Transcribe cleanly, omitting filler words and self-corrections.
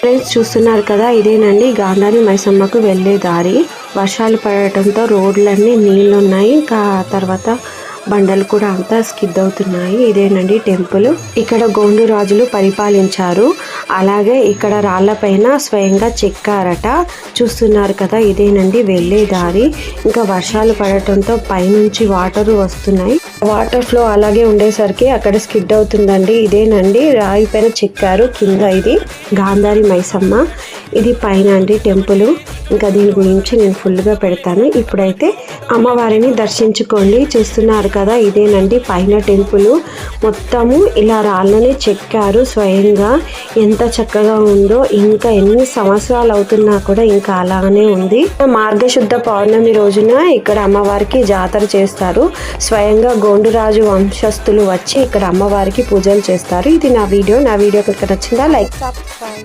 Friends చూస్తున్నారు కదా, ఇదేనండి గాంధారి మైసమ్మకు వెళ్ళే దారి. వర్షాలు పడటంతో రోడ్లన్నీ నీళ్ళు ఉన్నాయి. ఇంకా తర్వాత బండలు కూడా అంతా స్కిడ్ అవుతున్నాయి. ఇదేనండి టెంపుల్. ఇక్కడ గోండు రాజులు పరిపాలించారు. అలాగే ఇక్కడ రాళ్లపైన స్వయంగా చెక్కారట. చూస్తున్నారు కదా, ఇదేనండి వెళ్ళే దారి. ఇంకా వర్షాలు పడటంతో పైనుంచి వాటర్ వస్తున్నాయి. వాటర్ ఫ్లో అలాగే ఉండేసరికి అక్కడ స్కిడ్ అవుతుందండి. ఇదేనండి రాయి పైన చెక్కారు. కింద ఇది గాంధారి మైసమ్మ. ఇది పైన అండి టెంపుల్. ఇంకా దీని గురించి నేను ఫుల్గా పెడతాను. ఇప్పుడైతే అమ్మవారిని దర్శించుకోండి. చూస్తున్నారు కదా, ఇదేనండి పైన టెంపుల్. మొత్తము ఇలా రాళ్ళనే చెక్కారు స్వయంగా. ఎంత చక్కగా ఉందో. ఇంకా ఎన్ని సంవత్సరాలు అవుతున్నా కూడా ఇంకా అలానే ఉంది. మార్గశుద్ధ పౌర్ణమి రోజున ఇక్కడ అమ్మవారికి జాతర చేస్తారు. స్వయంగా గోండురాజు వంశస్థులు వచ్చి ఇక్కడ అమ్మవారికి పూజలు చేస్తారు. ఇది నా వీడియో కనుక నచ్చిందా లైక్, సబ్స్క్రైబ్.